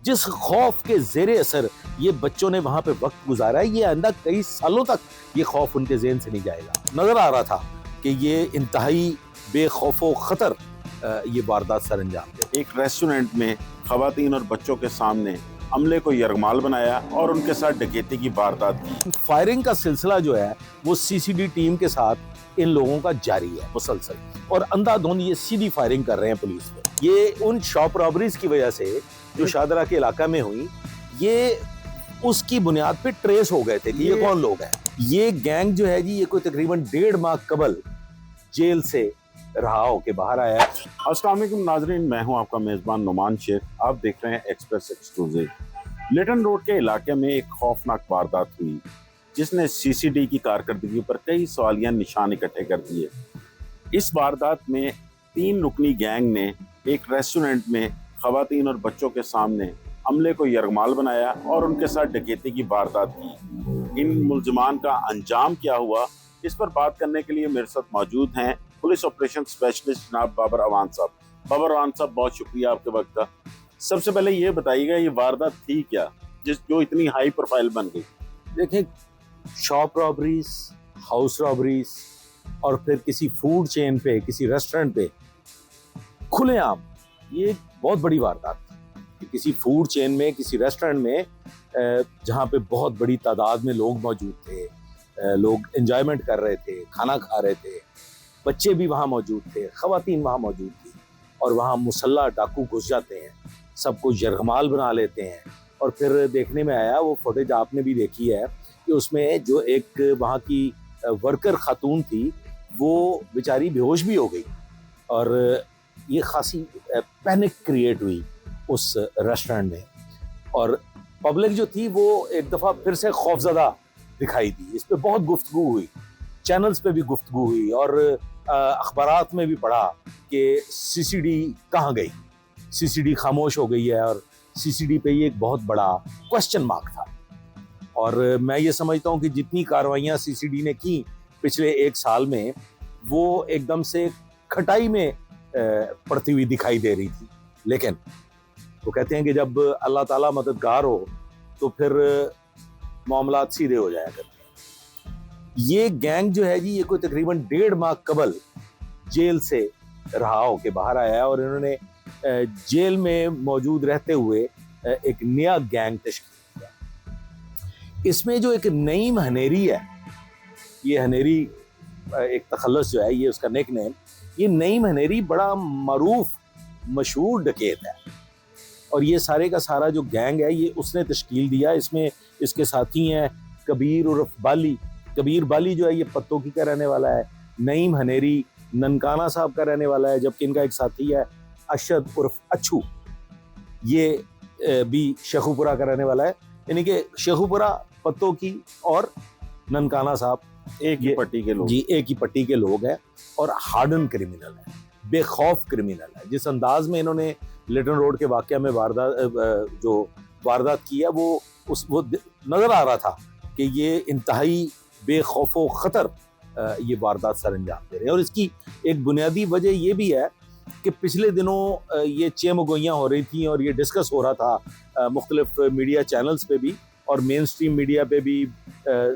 جس خوف کے زیر اثر یہ بچوں نے وہاں پہ وقت گزارا ہے، یہ آئندہ کئی سالوں تک یہ خوف ان کے ذہن سے نہیں جائے گا۔ نظر آ رہا تھا کہ یہ انتہائی بے خوف و خطر یہ واردات سر انجام دے۔ ایک ریسٹورنٹ میں خواتین اور بچوں کے سامنے عملے کو یرغمال بنایا اور ان کے ساتھ ڈکیتی کی واردات کی۔ فائرنگ کا سلسلہ جو ہے وہ سی سی ڈی ٹیم کے ساتھ ان لوگوں کا جاری ہے مسلسل، اور اندھا دھند یہ سیدھی فائرنگ کر رہے ہیں پولیس پہ۔ یہ ان شاپ رابریز کی وجہ سے جو شادرہ کے علاقہ میں ہوئی، یہ اس کی بنیاد پہ ٹریس ہو گئے تھے کہ یہ کون لوگ ہیں۔ یہ گینگ جو ہے جی، یہ کوئی تقریباً 1.5 ماہ قبل جیل سے رہا ہو کے باہر آیا ہے۔ السلام علیکم ناظرین، میں ہوں آپ کا میزبان نعمان شیخ، آپ دیکھ رہے ہیں ایکسپریس ایکسکلوزیو۔ لیٹن روڈ کے علاقے میں ایک خوفناک واردات ہوئی جس نے سی سی ڈی کی کارکردگی پر کئی سوالیہ نشان اکٹھے کر دیے۔ اس واردات میں 3 رکنی گینگ نے ایک ریسٹورنٹ میں خواتین اور بچوں کے سامنے عملے کو یرغمال بنایا اور ان کے ساتھ ڈکیتی کی واردات کی۔ ان ملزمان کا انجام کیا ہوا، اس پر بات کرنے کے لیے میرے ساتھ موجود ہیں پولیس آپریشن اسپیشلسٹ جناب بابر اوان صاحب۔ بابر اوان صاحب، بہت شکریہ آپ کے وقت کا۔ سب سے پہلے یہ بتائیے گا، یہ واردات تھی کیا جو اتنی ہائی پروفائل بن گئی؟ دیکھیں، شاپ رابریز، ہاؤس رابریز اور پھر کسی فوڈ چین پہ، کسی ریسٹورنٹ پہ کھلے عام، یہ بہت بڑی واردات تھی۔ کسی فوڈ چین میں، کسی ریسٹورنٹ میں جہاں پہ بہت بڑی تعداد میں لوگ موجود تھے، لوگ انجوائمنٹ کر رہے تھے، کھانا کھا رہے تھے، بچے بھی وہاں موجود تھے، خواتین وہاں موجود تھی، اور وہاں مسلح ڈاکو گھس جاتے ہیں، سب کو یرغمال بنا لیتے ہیں۔ اور پھر دیکھنے میں آیا، وہ فوٹیج آپ نے بھی دیکھی ہے، کہ اس میں جو ایک وہاں کی ورکر خاتون تھی، وہ بیچاری بے ہوش بھی ہو گئی، اور یہ خاصی پینک کریٹ ہوئی اس ریسٹورنٹ میں، اور پبلک جو تھی وہ ایک دفعہ پھر سے خوفزدہ دکھائی دی۔ اس پہ بہت گفتگو ہوئی، چینلز پہ بھی گفتگو ہوئی، اور اخبارات میں بھی پڑھا کہ سی سی ڈی کہاں گئی، سی سی ڈی خاموش ہو گئی ہے، اور سی سی ڈی پہ یہ ایک بہت بڑا کوسچن مارک تھا۔ اور میں یہ سمجھتا ہوں کہ جتنی کارروائیاں سی سی ڈی نے کی پچھلے 1 سال میں، وہ ایک دم سے کھٹائی میں پڑتی ہوئی دکھائی دے رہی تھی، لیکن وہ کہتے ہیں کہ جب اللہ تعالیٰ مددگار ہو تو پھر معاملات سیدھے ہو جایا کرتے ہیں۔ یہ گینگ جو ہے جی، یہ کوئی تقریباً 1.5 ماہ قبل جیل سے رہا ہو کے باہر آیا ہے، اور انہوں نے جیل میں موجود رہتے ہوئے ایک نیا گینگ تشکیل کیا۔ اس میں جو ایک نعیم ہنیری ہے، یہ ہنیری ایک تخلص جو ہے، یہ اس کا نیک نیم، یہ نعیم ہنیری بڑا معروف مشہور ڈکیت ہے، اور یہ سارے کا سارا جو گینگ ہے یہ اس نے تشکیل دیا۔ اس میں اس کے ساتھی ہیں کبیر عرف بالی۔ کبیر بالی جو ہے یہ پتوکی کا رہنے والا ہے، نعیم ہنیری ننکانہ صاحب کا رہنے والا ہے، جبکہ ان کا ایک ساتھی ہے اشد عرف اچھو، یہ بھی شیخو پورہ کا رہنے والا ہے۔ یعنی کہ شیخو پورہ، پتوکی اور ننکانہ صاحب ایک ہی پٹی کے لوگ، جی ایک ہی پٹی کے لوگ ہیں، اور ہارڈن کرمینل ہیں، بے خوف کرمینل ہے۔ جس انداز میں انہوں نے لیٹن روڈ کے واقعہ میں واردات کی ہے، وہ نظر آ رہا تھا کہ یہ انتہائی بے خوف و خطر یہ واردات سر انجام دے رہے ہیں۔ اور اس کی ایک بنیادی وجہ یہ بھی ہے کہ پچھلے دنوں یہ چیمگوئیاں ہو رہی تھیں، اور یہ ڈسکس ہو رہا تھا مختلف میڈیا چینلز پہ بھی، اور مین سٹریم میڈیا پہ بھی،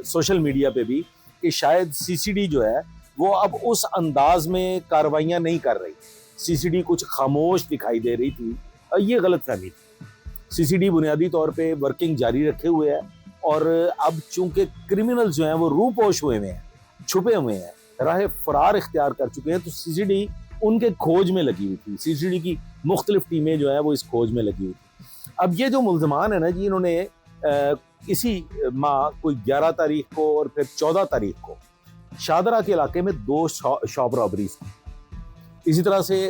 سوشل میڈیا پہ بھی، کہ شاید سی سی ڈی جو ہے وہ اب اس انداز میں کارروائیاں نہیں کر رہی، سی سی ڈی کچھ خاموش دکھائی دے رہی تھی۔ یہ غلط فہمی تھی۔ سی سی ڈی بنیادی طور پہ ورکنگ جاری رکھے ہوئے ہے، اور اب چونکہ کرمنل جو ہیں وہ روپوش ہوئے ہیں، چھپے ہوئے ہیں، راہ فرار اختیار کر چکے ہیں، تو سی سی ڈی ان کے کھوج میں لگی ہوئی تھی۔ سی سی ڈی کی مختلف ٹیمیں جو ہیں وہ اس کھوج میں لگی ہوئی تھی۔ اب یہ جو ملزمان ہیں نا جی، انہوں نے اسی ماہ کوئی 11 تاریخ کو اور پھر 14 تاریخ کو شادرہ کے علاقے میں 2 شاپ رابریز کی۔ اسی طرح سے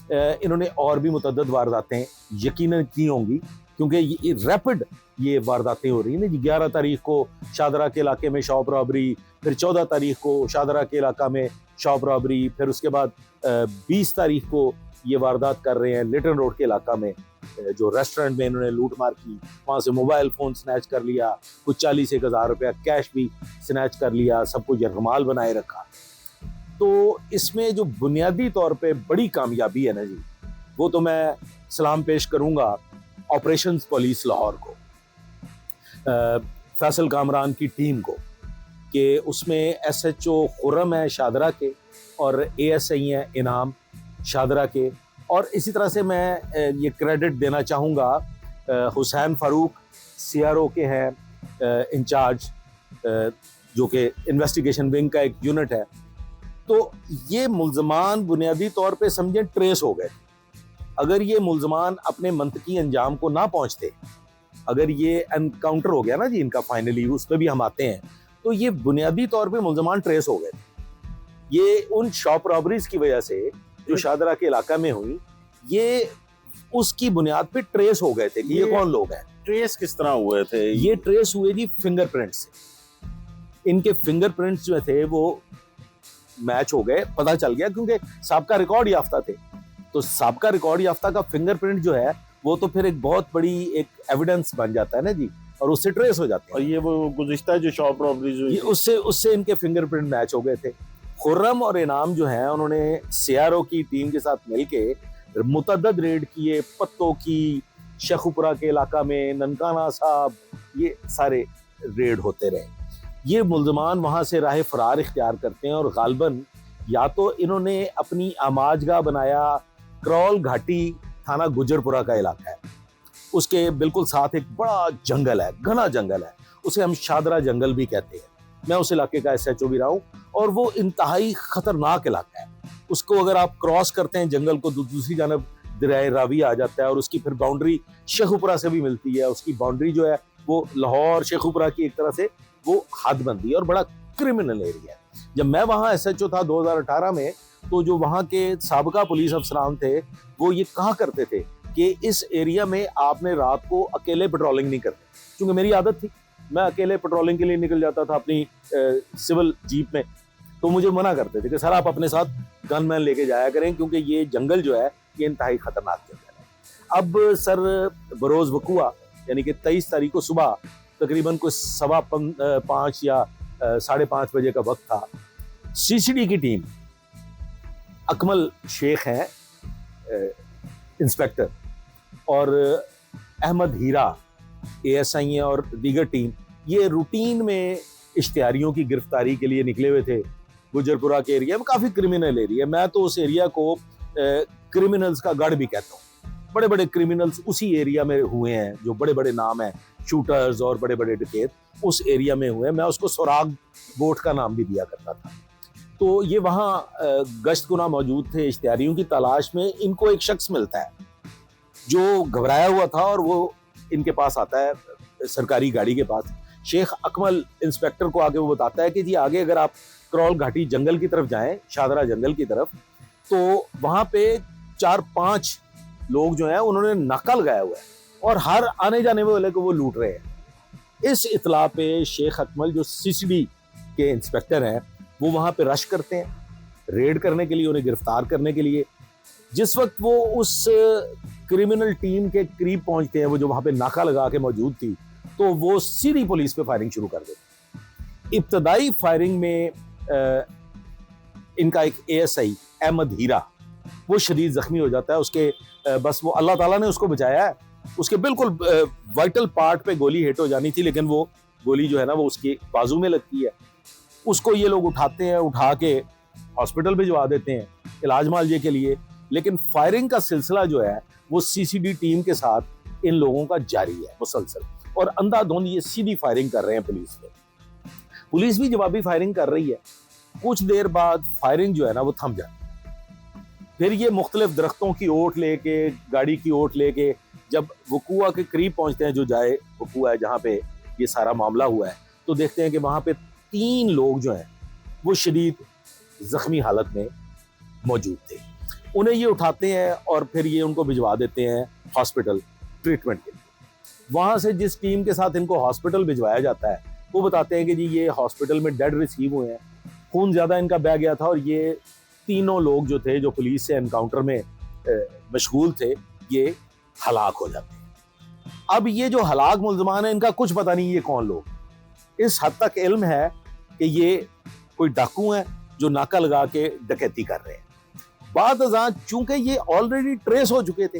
انہوں نے اور بھی متعدد وارداتیں یقیناً کی ہوں گی، کیونکہ یہ ریپڈ یہ وارداتیں ہو رہی ہیں۔ 11 تاریخ کو شادرہ کے علاقے میں شاپ رابری، پھر 14 تاریخ کو شادرہ کے علاقہ میں شاپ رابری، پھر اس کے بعد 20 تاریخ کو یہ واردات کر رہے ہیں لیٹن روڈ کے علاقہ میں، جو ریسٹورنٹ میں انہوں نے لوٹ مار کی، وہاں سے موبائل فون سنیچ کر لیا، کچھ 40,000 روپیہ کیش بھی سنیچ کر لیا، سب کو یرغمال بنائے رکھا۔ تو اس میں جو بنیادی طور پہ بڑی کامیابی ہے نا جی، وہ تو میں سلام پیش کروں گا آپریشنز پولیس لاہور کو، فیصل کامران کی ٹیم کو، کہ اس میں ایس ایچ او خرم ہے شادرہ کے اور اے ایس آئی ہیں انعام شادرہ کے، اور اسی طرح سے میں یہ کریڈٹ دینا چاہوں گا حسین فاروق سی آر او کے ہیں انچارج، جو کہ انویسٹیگیشن ونگ کا ایک یونٹ ہے. تو یہ ملزمان بنیادی طور پہ سمجھیں ٹریس ہو گئے. اگر یہ ملزمان اپنے منطقی انجام کو نہ پہنچتے، اگر یہ انکاؤنٹر ہو گیا نا جی ان کا فائنلی، اس پہ بھی ہم آتے ہیں، تو یہ بنیادی طور پہ ملزمان ٹریس ہو گئے تھے. یہ ان شاپ رابریز کی وجہ سے جو شادرہ کے علاقہ میں ہوئی، یہ اس کی بنیاد پہ ٹریس ہو گئے تھے کہ یہ کون لوگ ہیں. ٹریس کس طرح ہوئے تھے؟ یہ ٹریس ہوئے جی فنگر پرنٹ سے. ان کے فنگر پرنٹس جو تھے وہ میچ ہو گئے، پتہ چل گیا کیونکہ سابقہ ریکارڈ یافتہ تھے. تو سابقہ ریکارڈ یافتہ کا فنگر پرنٹ جو ہے وہ تو پھر ایک بہت بڑی ایک ایویڈنس بن جاتا ہے نا جی، اور اس سے ٹریس ہو جاتے ہیں. اور یہ وہ گزشتہ جو شاپ رابریز ہوئی اس سے ان کے فنگر پرنٹ میچ ہو گئے تھے. خرم اور انعام جو ہیں انہوں نے سی آر او کی ٹیم کے ساتھ مل کے متعدد ریڈ کیے، پتوں کی، شیخوپورہ کے علاقہ میں، ننکانہ صاحب، یہ سارے ریڈ ہوتے رہے. یہ ملزمان وہاں سے راہ فرار اختیار کرتے ہیں اور غالباً یا تو انہوں نے اپنی آماج گاہ بنایا، کرول گھاٹی تھانہ گجرپورہ کا علاقہ ہے، اس کے بالکل ساتھ ایک بڑا جنگل ہے، گھنا جنگل ہے، اسے ہم شادرہ جنگل بھی کہتے ہیں. میں اس علاقے کا ایس ایچ او بھی رہا ہوں، اور وہ انتہائی خطرناک علاقہ ہے. اس کو اگر آپ کراس کرتے ہیں جنگل کو، دوسری جانب دریائے راوی آ جاتا ہے، اور اس کی پھر باؤنڈری شیخوپورہ سے بھی ملتی ہے. اس کی باؤنڈری جو ہے وہ لاہور شیخوپورہ کی ایک طرح سے وہ حد بندی ہے، اور بڑا کرمنل ایریا ہے. جب میں وہاں ایس ایچ او تھا 2018 میں، تو جو وہاں کے سابقہ پولیس افسران تھے وہ یہ کہا کرتے تھے کہ اس ایریا میں آپ نے رات کو اکیلے پیٹرولنگ نہیں کرتے. کیونکہ میری عادت تھی، میں اکیلے پیٹرولنگ کے لیے نکل جاتا تھا اپنی سول جیپ میں، تو مجھے منع کرتے تھے کہ سر آپ اپنے ساتھ گن مین لے کے جایا کریں، کیونکہ یہ جنگل جو ہے یہ انتہائی خطرناک جنگل ہے. اب سر بروز وقوع یعنی کہ 23 تاریخ کو صبح تقریباً کوئی 5:15 یا 5:30 بجے کا وقت تھا. سی سی ڈی کی ٹیم، اکمل شیخ ہیں انسپیکٹر، اور احمد ہیرا اے ایس آئی ہیں، اور دیگر ٹیم، یہ روٹین میں اشتہاریوں کی گرفتاری کے لیے نکلے ہوئے تھے. گجرپورہ کے ایریا میں کافی کرمنل ایریا، میں تو اس ایریا کو کرمنلز کا گڑھ بھی کہتا ہوں. بڑے بڑے کرمنلز اسی ایریا میں ہوئے ہیں، جو بڑے بڑے نام ہیں، شوٹرز اور بڑے بڑے ڈکیت اس ایریا میں ہوئے ہیں. میں اس کو سوراگ گوٹھ کا نام بھی دیا کرتا تھا. تو یہ وہاں گشت گناہ موجود تھے اشتہاریوں کی تلاش میں. ان کو ایک شخص ملتا ہے جو گھبرایا ہوا تھا، اور وہ ان کے پاس آتا ہے سرکاری گاڑی کے پاس. شیخ اکمل انسپیکٹر کو آگے وہ بتاتا ہے کہ جی آگے اگر آپ کرول گھاٹی جنگل کی طرف جائیں، شادرہ جنگل کی طرف، تو وہاں پہ 4-5 لوگ جو ہیں انہوں نے ناکہ لگایا ہوا ہے، اور ہر آنے جانے والے کو وہ لوٹ رہے ہیں. اس اطلاع پہ شیخ اکمل جو سی سی ڈی کے انسپیکٹر ہیں وہ وہاں پہ رش کرتے ہیں ریڈ کرنے کے لیے، انہیں گرفتار کرنے کے لیے. جس وقت وہ اس کرمنل ٹیم کے قریب پہنچتے ہیں، وہ جو وہاں پہ ناکہ لگا کے موجود تھی، تو وہ سیدھی پولیس پہ فائرنگ شروع کر دیتے. ابتدائی فائرنگ میں ان کا ایک اے ایس آئی احمد ہیرا وہ شدید زخمی ہو جاتا ہے. اس کے بس وہ اللہ تعالیٰ نے اس کو بچایا ہے. اس کے بالکل وائٹل پارٹ پہ گولی ہٹ ہو جانی تھی، لیکن وہ گولی جو ہے نا وہ اس کے بازو میں لگتی ہے. اس کو یہ لوگ اٹھاتے ہیں، اٹھا کے ہاسپٹل بھجوا دیتے ہیں علاج معالجے کے لیے. لیکن فائرنگ کا سلسلہ جو ہے وہ سی سی ڈی ٹیم کے ساتھ ان لوگوں کا جاری ہے مسلسل، اور اندھا دھند یہ سیدھی فائرنگ کر رہے ہیں پولیس پہ. پولیس بھی جوابی فائرنگ کر رہی ہے. کچھ دیر بعد فائرنگ جو ہے نا وہ تھم جاتی ہے. پھر یہ مختلف درختوں کی اوٹ لے کے، گاڑی کی اوٹ لے کے جب وقوع کے قریب پہنچتے ہیں، جو جائے وقوع ہے جہاں پہ یہ سارا معاملہ ہوا ہے، تو دیکھتے ہیں کہ وہاں پہ 3 لوگ جو ہیں وہ شدید زخمی حالت میں موجود تھے. انہیں یہ اٹھاتے ہیں اور پھر یہ ان کو بھجوا دیتے ہیں ہاسپٹل ٹریٹمنٹ کے لیے. وہاں سے جس ٹیم کے ساتھ ان کو ہاسپٹل بھجوایا جاتا ہے وہ بتاتے ہیں کہ جی یہ ہاسپٹل میں ڈیڈ ریسیو ہوئے ہیں، خون زیادہ ان کا بہہ گیا تھا، اور یہ 3 لوگ جو تھے جو پولیس سے انکاؤنٹر میں مشغول تھے یہ ہلاک ہو جاتے ہیں. اب یہ جو ہلاک ملزمان ہیں ان کا کچھ پتہ نہیں یہ کون لوگ. اس حد تک علم ہے کہ یہ کوئی ڈاکو ہیں جو ناکہ لگا کے ڈکیتی کر رہے ہیں. بعد ازاں چونکہ یہ آلریڈی ٹریس ہو چکے تھے،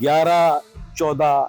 11-14